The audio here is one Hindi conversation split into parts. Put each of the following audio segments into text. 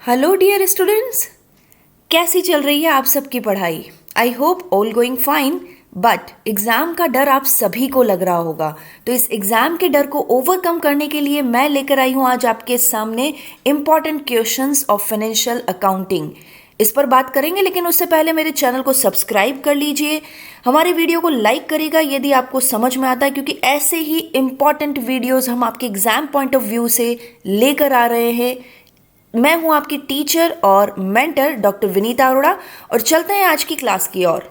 हेलो डियर स्टूडेंट्स, कैसी चल रही है आप सबकी पढ़ाई। I hope all going fine. But exam का डर आप सभी को लग रहा होगा, तो इस एग्ज़ाम के डर को ओवरकम करने के लिए मैं लेकर आई हूँ आज आपके सामने important questions of financial accounting. इस पर बात करेंगे, लेकिन उससे पहले मेरे चैनल को सब्सक्राइब कर लीजिए, हमारे वीडियो को लाइक करिएगा यदि आपको समझ में आता है, क्योंकि ऐसे ही इम्पॉर्टेंट वीडियोज़ हम आपके एग्ज़ाम पॉइंट ऑफ व्यू से लेकर आ रहे हैं। मैं हूं आपकी टीचर और मेंटर डॉक्टर विनीता अरोड़ा, और चलते हैं आज की क्लास की ओर।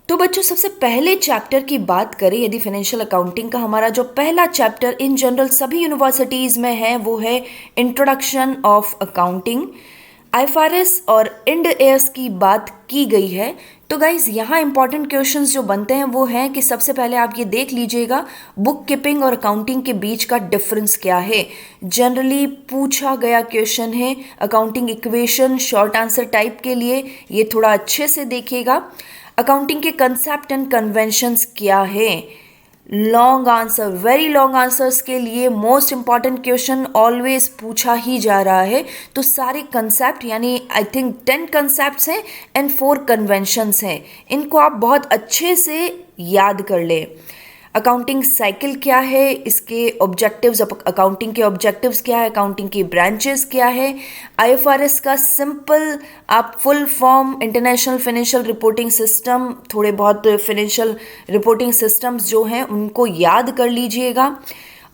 तो बच्चों, सबसे पहले चैप्टर की बात करें यदि फाइनेंशियल अकाउंटिंग का, हमारा जो पहला चैप्टर इन जनरल सभी यूनिवर्सिटीज़ में है वो है इंट्रोडक्शन ऑफ अकाउंटिंग। आईएफआरएस और इंड एएस की बात की गई है। तो गाइज, यहाँ इंपॉर्टेंट क्वेश्चंस जो बनते हैं वो हैं कि सबसे पहले आप ये देख लीजिएगा, बुक कीपिंग और अकाउंटिंग के बीच का डिफरेंस क्या है। जनरली पूछा गया क्वेश्चन है, accounting equation short answer type के लिए ये थोड़ा अच्छे से देखिएगा। अकाउंटिंग के कंसेप्ट एंड कन्वेंशंस क्या है। Long answer, very long answers के लिए मोस्ट इंपॉर्टेंट क्वेश्चन ऑलवेज पूछा ही जा रहा है। तो सारे कंसेप्ट, यानी आई थिंक 10 कंसेप्ट्स हैं एंड 4 कन्वेंशंस हैं, इनको आप बहुत अच्छे से याद कर लें। अकाउंटिंग साइकिल क्या है, इसके ऑब्जेक्टिव्स, अकाउंटिंग के ऑब्जेक्टिव्स क्या है, अकाउंटिंग की ब्रांचेस क्या है, आईएफआरएस का सिंपल आप full form international financial reporting system, थोड़े बहुत फाइनेंशियल रिपोर्टिंग सिस्टम्स जो हैं उनको याद कर लीजिएगा।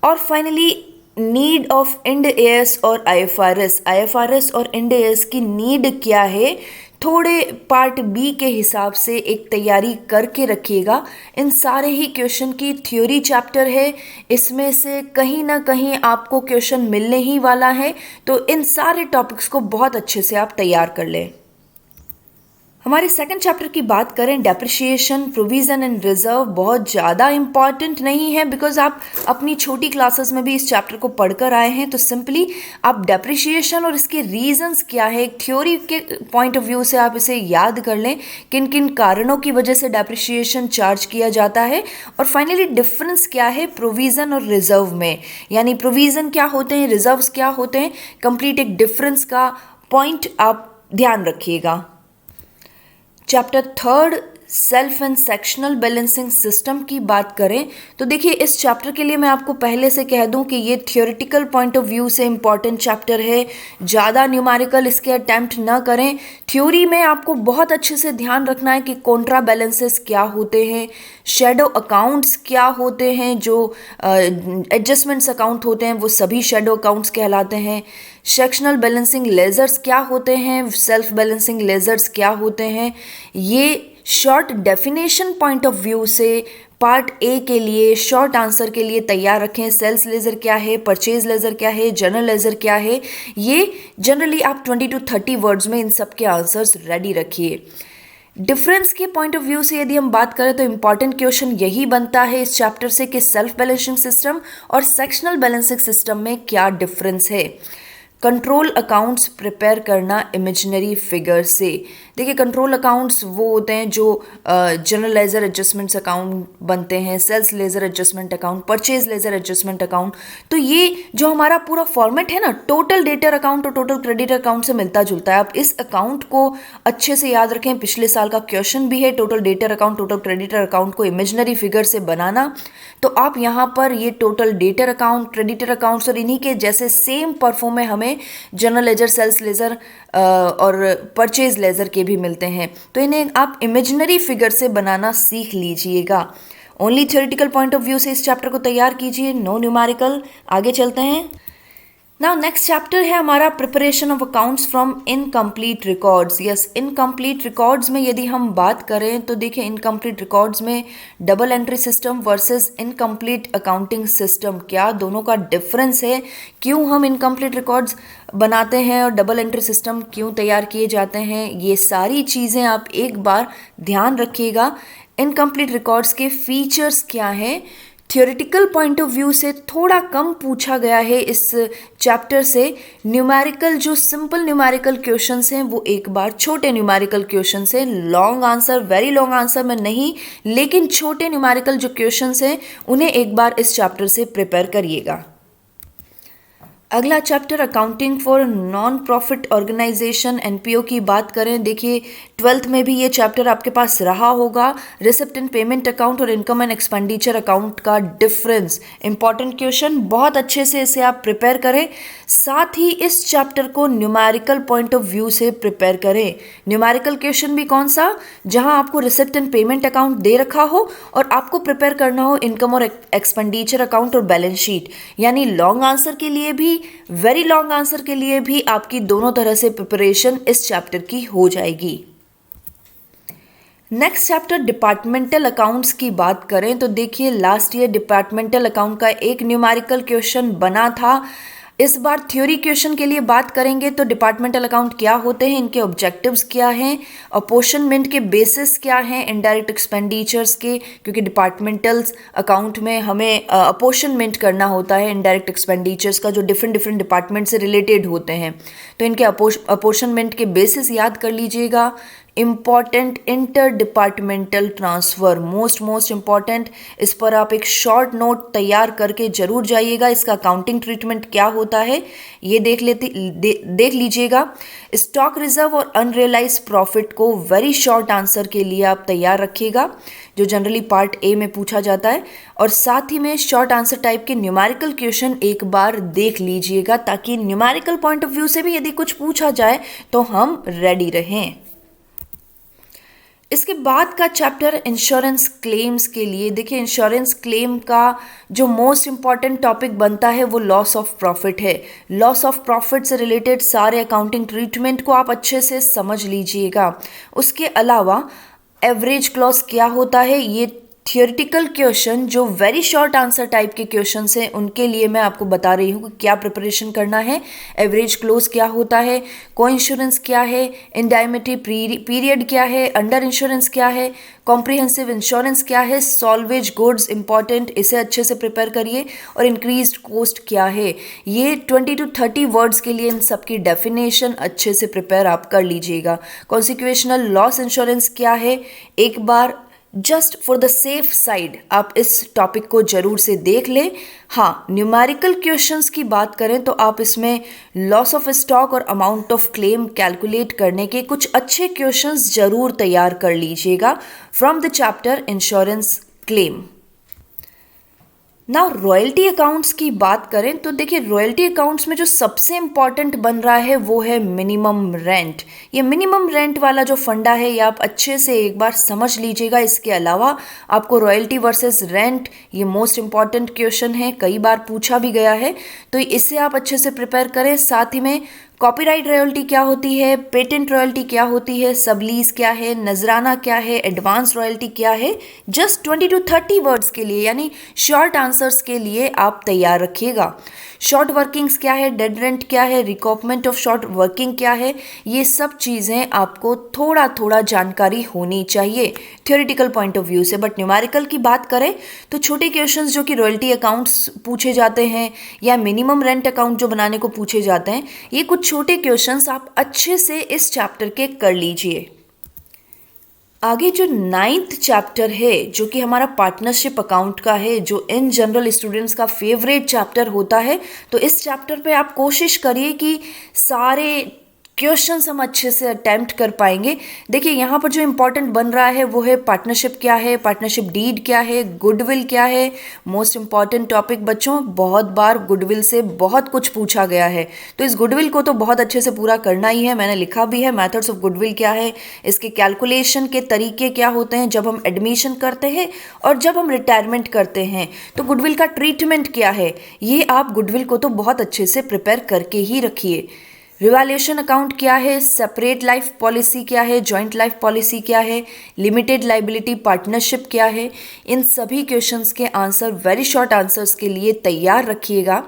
और finally need of Ind AS और आईएफआरएस और इंड एएस की नीड क्या है, थोड़े पार्ट बी के हिसाब से एक तैयारी करके रखिएगा। इन सारे ही क्वेश्चन की थ्योरी चैप्टर है, इसमें से कहीं ना कहीं आपको क्वेश्चन मिलने ही वाला है, तो इन सारे टॉपिक्स को बहुत अच्छे से आप तैयार कर लें। हमारे सेकंड चैप्टर की बात करें, डेप्रिसिएशन, प्रोविज़न एंड रिजर्व, बहुत ज़्यादा इंपॉर्टेंट नहीं है बिकॉज आप अपनी छोटी क्लासेस में भी इस चैप्टर को पढ़कर आए हैं। तो सिंपली आप डेप्रिसिएशन और इसके रीजंस क्या है, एक थ्योरी के पॉइंट ऑफ व्यू से आप इसे याद कर लें, किन किन कारणों की वजह से डेप्रिसिएशन चार्ज किया जाता है, और फाइनली डिफरेंस क्या है प्रोविज़न और रिजर्व में, यानी प्रोविज़न क्या होते हैं, रिजर्व्स क्या होते हैं, कंप्लीट एक डिफरेंस का पॉइंट आप ध्यान रखिएगा। Chapter third, self and sectional balancing system की बात करें तो देखिए, इस चैप्टर के लिए मैं आपको पहले से कह दूं कि ये थियोरेटिकल पॉइंट ऑफ व्यू से इम्पॉर्टेंट चैप्टर है। ज़्यादा न्यूमेरिकल इसके अटैम्प्ट ना करें। थ्योरी में आपको बहुत अच्छे से ध्यान रखना है कि कॉन्ट्रा बैलेंसेस क्या होते हैं, शेडो अकाउंट्स क्या होते हैं, जो एडजस्टमेंट्स अकाउंट होते हैं वो सभी शेडो अकाउंट्स कहलाते हैं। सेक्शनल बैलेंसिंग लेजर्स क्या होते हैं, सेल्फ बैलेंसिंग लेजर्स क्या होते हैं, ये short definition point of view से पार्ट ए के लिए शॉर्ट आंसर के लिए तैयार रखें। सेल्स लेजर क्या है, परचेज लेजर क्या है, जनरल लेजर क्या है, ये जनरली आप 20 to 30 वर्ड्स में इन सब के आंसर्स रेडी रखिए। डिफरेंस के पॉइंट ऑफ व्यू से यदि हम बात करें तो इंपॉर्टेंट क्वेश्चन यही बनता है इस चैप्टर से कि सेल्फ बैलेंसिंग सिस्टम और सेक्शनल बैलेंसिंग सिस्टम में क्या डिफरेंस है। कंट्रोल अकाउंट्स प्रिपेयर करना इमेजिनरी फिगर से। देखिए, कंट्रोल अकाउंट्स वो होते हैं जो जनरल लेजर एडजस्टमेंट्स अकाउंट बनते हैं, sales ledger adjustment account, purchase ledger adjustment account. तो ये जो हमारा पूरा फॉर्मेट है ना, टोटल डेटर अकाउंट और टोटल क्रेडिटर अकाउंट से मिलता जुलता है। आप इस अकाउंट को अच्छे से याद रखें, पिछले साल का क्वेश्चन भी है, total debtor account total creditor account को इमेजिनरी फिगर से बनाना। तो आप यहाँ पर ये total debtor account, creditor accounts और इन्हीं के जैसे सेम परफॉर्म में हमें जनरल लेजर, सेल्स लेजर और परचेज लेजर के भी मिलते हैं। तो इन्हें आप इमेजिनरी फिगर से बनाना सीख लीजिएगा। Only theoretical point of view से इस चैप्टर को तैयार कीजिए, नो न्यूमेरिकल। आगे चलते हैं। नाउ नेक्स्ट चैप्टर है हमारा preparation of accounts from incomplete records. Yes, incomplete records में यदि हम बात करें तो देखिए, इनकम्प्लीट रिकॉर्ड्स में double entry system versus incomplete accounting system, क्या दोनों का डिफरेंस है, क्यों हम इनकम्प्लीट रिकॉर्ड्स बनाते हैं और डबल एंट्री सिस्टम क्यों तैयार किए जाते हैं, ये सारी चीज़ें आप एक बार ध्यान रखिएगा। इनकम्प्लीट रिकॉर्ड्स के फीचर्स क्या हैं, थियोरेटिकल पॉइंट ऑफ व्यू से थोड़ा कम पूछा गया है इस चैप्टर से। न्यूमेरिकल जो सिंपल न्यूमेरिकल क्वेश्चंस हैं वो एक बार छोटे न्यूमेरिकल क्वेश्चंस हैं, long answer very long answer में नहीं, लेकिन छोटे न्यूमेरिकल जो क्वेश्चंस हैं उन्हें एक बार इस चैप्टर से प्रिपेयर करिएगा। अगला chapter accounting for non profit organization NPO की बात करें। देखिए 12th में भी ये चैप्टर आपके पास रहा होगा। रिसिप्ट एंड पेमेंट अकाउंट और इनकम एंड एक्सपेंडिचर अकाउंट का डिफरेंस, इंपॉर्टेंट क्वेश्चन, बहुत अच्छे से इसे आप प्रिपेयर करें। साथ ही इस चैप्टर को न्यूमेरिकल पॉइंट ऑफ व्यू से प्रिपेयर करें। न्यूमेरिकल क्वेश्चन भी कौन सा, जहां आपको रिसिप्ट एंड पेमेंट अकाउंट दे रखा हो और आपको प्रिपेयर करना हो इनकम और एक्सपेंडिचर अकाउंट और बैलेंस शीट। यानी लॉन्ग आंसर के लिए भी, वेरी लॉन्ग आंसर के लिए भी आपकी दोनों तरह से प्रिपरेशन इस चैप्टर की हो जाएगी। नेक्स्ट चैप्टर डिपार्टमेंटल अकाउंट्स की बात करें तो देखिए लास्ट ईयर डिपार्टमेंटल अकाउंट का एक न्यूमेरिकल क्वेश्चन बना था। इस बार थ्योरी क्वेश्चन के लिए बात करेंगे तो डिपार्टमेंटल अकाउंट क्या होते हैं, इनके ऑब्जेक्टिव्स क्या हैं, अपॉर्शनमेंट के बेसिस क्या हैं इनडायरेक्ट एक्सपेंडिचर्स के, क्योंकि डिपार्टमेंटल्स अकाउंट में हमें अपॉर्शनमेंट करना होता है इनडायरेक्ट एक्सपेंडिचर्स का, जो डिफरेंट डिफरेंट डिपार्टमेंट से रिलेटेड होते हैं। तो इनके अपॉर्शनमेंट के बेसिस याद कर लीजिएगा। Important inter departmental transfer, most important, इस पर आप एक शॉर्ट नोट तैयार करके जरूर जाइएगा। इसका अकाउंटिंग ट्रीटमेंट क्या होता है ये देख लीजिएगा। स्टॉक रिजर्व और अनरियलाइज प्रॉफिट को वेरी शॉर्ट आंसर के लिए आप तैयार रखिएगा, जो जनरली पार्ट ए में पूछा जाता है। और साथ ही में शॉर्ट आंसर टाइप के न्यूमेरिकल क्वेश्चन एक बार देख लीजिएगा, ताकि न्यूमेरिकल पॉइंट ऑफ व्यू से भी यदि कुछ पूछा जाए तो हम रेडी रहें। इसके बाद का चैप्टर इंश्योरेंस क्लेम्स के लिए। देखिए इंश्योरेंस क्लेम का जो मोस्ट इम्पॉर्टेंट टॉपिक बनता है वो लॉस ऑफ प्रॉफिट है। लॉस ऑफ प्रॉफिट से रिलेटेड सारे अकाउंटिंग ट्रीटमेंट को आप अच्छे से समझ लीजिएगा। उसके अलावा एवरेज क्लॉज क्या होता है, ये थियोरेटिकल क्वेश्चन जो वेरी शॉर्ट आंसर टाइप के क्वेश्चन हैं उनके लिए मैं आपको बता रही हूँ कि क्या प्रिपरेशन करना है। एवरेज क्लोज क्या होता है, को इंश्योरेंस क्या है, इंडायमिटी पीरियड क्या है, अंडर इंश्योरेंस क्या है, कॉम्प्रिहेंसिव इंश्योरेंस क्या है, सॉल्वेज गुड्स इंपॉर्टेंट, इसे अच्छे से प्रिपेयर करिए। और इंक्रीज्ड कॉस्ट क्या है, ये 20 to 30 वर्ड्स के लिए इन सबकी डेफिनेशन अच्छे से प्रिपेयर आप कर लीजिएगा। कॉन्सिक्वेशनल लॉस इंश्योरेंस क्या है, एक बार just for the safe side आप इस टॉपिक को जरूर से देख लें। हाँ, न्यूमेरिकल क्वेश्चंस की बात करें तो आप इसमें लॉस ऑफ स्टॉक और अमाउंट ऑफ क्लेम कैलकुलेट करने के कुछ अच्छे क्वेश्चंस जरूर तैयार कर लीजिएगा from the chapter insurance claim. Now royalty accounts की बात करें तो देखिए रॉयल्टी अकाउंट्स में जो सबसे इम्पॉर्टेंट बन रहा है वो है मिनिमम रेंट। ये मिनिमम रेंट वाला जो फंडा है ये आप अच्छे से एक बार समझ लीजिएगा। इसके अलावा आपको रॉयल्टी वर्सेस रेंट, ये मोस्ट इम्पॉर्टेंट क्वेश्चन है, कई बार पूछा भी गया है, तो इसे आप अच्छे से प्रिपेयर करें। साथ ही में कॉपीराइट रॉयल्टी क्या होती है, पेटेंट रॉयल्टी क्या होती है, सबलीज क्या है, नजराना क्या है, एडवांस रॉयल्टी क्या है, जस्ट 20 to 30 वर्ड्स के लिए यानी शॉर्ट आंसर्स के लिए आप तैयार रखिएगा। शॉर्ट वर्किंग्स क्या है, डेड रेंट क्या है, रिकॉपमेंट ऑफ शॉर्ट वर्किंग क्या है, ये सब चीज़ें आपको थोड़ा थोड़ा जानकारी होनी चाहिए थ्योरेटिकल पॉइंट ऑफ व्यू से। बट न्यूमेरिकल की बात करें तो छोटे क्वेश्चंस जो कि रॉयल्टी अकाउंट्स पूछे जाते हैं या मिनिमम रेंट अकाउंट जो बनाने को पूछे जाते हैं, ये कुछ छोटे क्वेश्चंस आप अच्छे से इस चैप्टर के कर लीजिए। आगे जो 9th चैप्टर है जो कि हमारा पार्टनरशिप अकाउंट का है, जो इन जनरल स्टूडेंट्स का फेवरेट चैप्टर होता है, तो इस चैप्टर पे आप कोशिश करिए कि सारे क्वेश्चंस हम अच्छे से अटेम्प्ट कर पाएंगे। देखिए यहाँ पर जो इम्पोर्टेंट बन रहा है वो है पार्टनरशिप क्या है, पार्टनरशिप डीड क्या है, गुडविल क्या है। मोस्ट इम्पॉर्टेंट टॉपिक बच्चों, बहुत बार गुडविल से बहुत कुछ पूछा गया है, तो इस गुडविल को तो बहुत अच्छे से पूरा करना ही है। मैंने लिखा भी है मेथड्स ऑफ गुडविल क्या है, इसके कैलकुलेशन के तरीके क्या होते हैं जब हम एडमिशन करते हैं और जब हम रिटायरमेंट करते हैं, तो गुडविल का ट्रीटमेंट क्या है, ये आप गुडविल को तो बहुत अच्छे से प्रिपेयर करके ही रखिए। रिवैल्यूएशन अकाउंट क्या है, सेपरेट लाइफ पॉलिसी क्या है, जॉइंट लाइफ पॉलिसी क्या है, लिमिटेड लाइबिलिटी पार्टनरशिप क्या है, इन सभी क्वेश्चंस के आंसर वेरी शॉर्ट आंसर्स के लिए तैयार रखिएगा।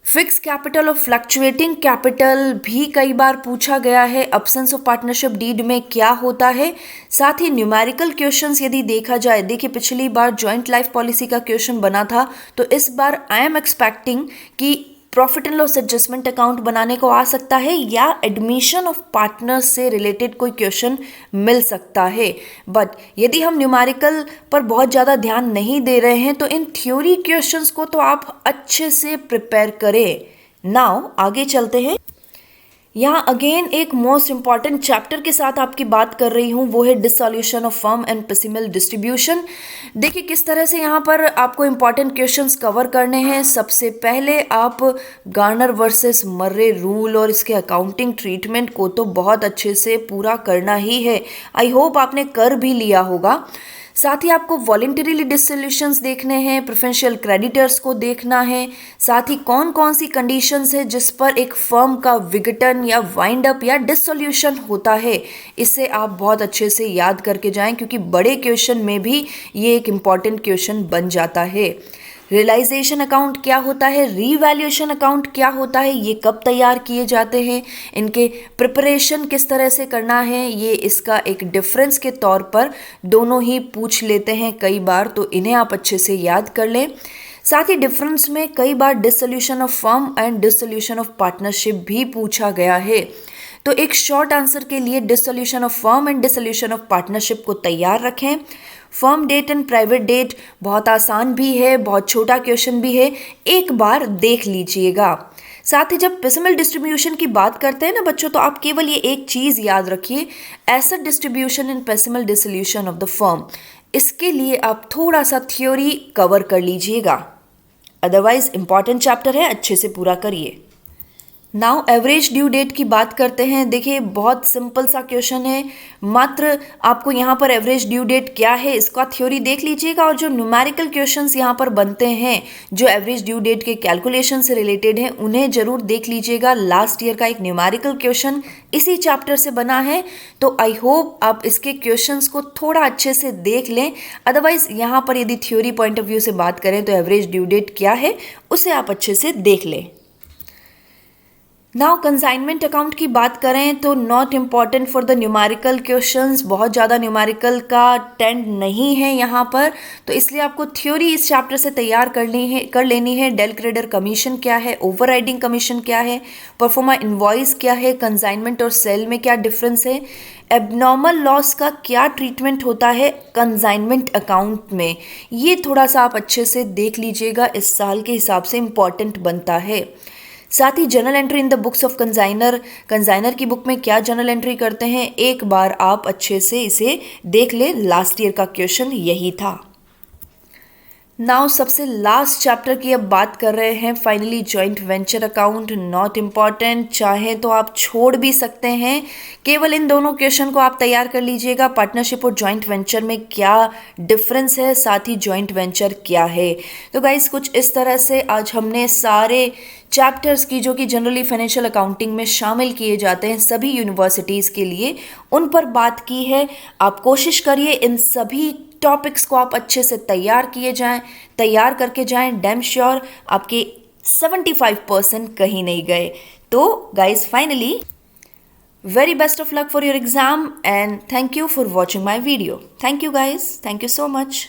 फिक्स कैपिटल और फ्लक्चुएटिंग कैपिटल भी कई बार पूछा गया है। अब्सेंस ऑफ पार्टनरशिप डीड में क्या होता है। साथ ही न्यूमेरिकल क्वेश्चंस यदि देखा जाए, देखिए पिछली बार जॉइंट लाइफ पॉलिसी का क्वेश्चन बना था, तो इस बार आई एम एक्सपेक्टिंग कि profit and loss adjustment account बनाने को आ सकता है या एडमिशन ऑफ पार्टनर्स से रिलेटेड कोई क्वेश्चन मिल सकता है। बट यदि हम न्यूमेरिकल पर बहुत ज़्यादा ध्यान नहीं दे रहे हैं तो इन थ्योरी क्वेश्चंस को तो आप अच्छे से प्रिपेयर करें। नाउ आगे चलते हैं। यहाँ अगेन एक मोस्ट इंपॉर्टेंट चैप्टर के साथ आपकी बात कर रही हूँ, वो है dissolution of firm and piecemeal distribution. देखिए किस तरह से यहाँ पर आपको इंपॉर्टेंट क्वेश्चंस कवर करने हैं। सबसे पहले आप गार्नर वर्सेस मर्रे रूल और इसके अकाउंटिंग ट्रीटमेंट को तो बहुत अच्छे से पूरा करना ही है। आई होप आपने कर भी लिया होगा। साथ ही आपको वॉलंटरीली डिसोल्यूशंस देखने हैं, प्रेफरेंशियल क्रेडिटर्स को देखना है, साथ ही कौन कौन सी कंडीशंस है जिस पर एक फर्म का विघटन या वाइंड अप या डिसोल्यूशन होता है। इसे आप बहुत अच्छे से याद करके जाएं क्योंकि बड़े क्वेश्चन में भी ये एक इम्पॉर्टेंट क्वेश्चन बन जाता है। रियलाइजेशन अकाउंट क्या होता है, रीवैल्यूएशन अकाउंट क्या होता है, ये कब तैयार किए जाते हैं, इनके प्रिपरेशन किस तरह से करना है, ये इसका एक डिफरेंस के तौर पर दोनों ही पूछ लेते हैं कई बार, तो इन्हें आप अच्छे से याद कर लें। साथ ही डिफरेंस में कई बार dissolution of firm and dissolution of partnership भी पूछा गया है। तो एक शॉर्ट आंसर के लिए dissolution of firm and dissolution of partnership को तैयार रखें। Firm debt and private debt बहुत आसान भी है, बहुत छोटा क्वेश्चन भी है, एक बार देख लीजिएगा। साथ ही जब पिसिमल डिस्ट्रीब्यूशन की बात करते हैं ना बच्चों, तो आप केवल ये एक चीज़ याद रखिए, asset distribution in piecemeal dissolution of the firm. इसके लिए आप थोड़ा सा थ्योरी कवर कर लीजिएगा, अदरवाइज इंपॉर्टेंट चैप्टर है, अच्छे से पूरा करिए। नाउ एवरेज ड्यू डेट की बात करते हैं। देखिए बहुत सिंपल सा क्वेश्चन है, मात्र आपको यहाँ पर एवरेज ड्यू डेट क्या है इसका थ्योरी देख लीजिएगा, और जो न्यूमेरिकल क्वेश्चंस यहाँ पर बनते हैं जो एवरेज ड्यू डेट के कैलकुलेशन से रिलेटेड हैं उन्हें जरूर देख लीजिएगा। लास्ट ईयर का एक न्यूमेरिकल क्वेश्चन इसी चैप्टर से बना है, तो आई होप आप इसके क्वेश्चंस को थोड़ा अच्छे से देख लें। अदरवाइज यहाँ पर यदि थ्योरी पॉइंट ऑफ व्यू से बात करें तो एवरेज ड्यू डेट क्या है उसे आप अच्छे से देख लें। नाउ कंसाइनमेंट अकाउंट की बात करें तो not important for the numerical questions, बहुत ज़्यादा न्यूमेरिकल का टेंड नहीं है यहाँ पर, तो इसलिए आपको थ्योरी इस चैप्टर से तैयार कर लेनी है। डेल क्रेडर कमीशन क्या है, ओवरराइडिंग कमीशन क्या है, परफॉर्मा इनवॉइस क्या है, कंसाइनमेंट और सेल में क्या डिफरेंस है, एबनॉर्मल लॉस का क्या ट्रीटमेंट होता है कंसाइनमेंट अकाउंट में, ये थोड़ा सा आप अच्छे से देख लीजिएगा, इस साल के हिसाब से इम्पॉर्टेंट बनता है। साथ ही journal entry in the books of consignor की बुक में क्या जर्नल एंट्री करते हैं, एक बार आप अच्छे से इसे देख ले, लास्ट ईयर का क्वेश्चन यही था। नाउ सबसे लास्ट चैप्टर की अब बात कर रहे हैं, finally joint venture account. Not important, चाहे तो आप छोड़ भी सकते हैं, केवल इन दोनों क्वेश्चन को आप तैयार कर लीजिएगा। पार्टनरशिप और जॉइंट वेंचर में क्या डिफरेंस है, साथ ही जॉइंट वेंचर क्या है। तो गाइस कुछ इस तरह से आज हमने सारे चैप्टर्स की जो कि जनरली फाइनेंशियल अकाउंटिंग में शामिल किए जाते हैं सभी यूनिवर्सिटीज़ के लिए, उन पर बात की है। आप कोशिश करिए इन सभी टॉपिक्स को आप अच्छे से तैयार करके जाएं, डैम श्योर आपके 75% कहीं नहीं गए। तो guys finally very best of luck for your exam and thank you for watching my video. Thank you guys, thank you so much.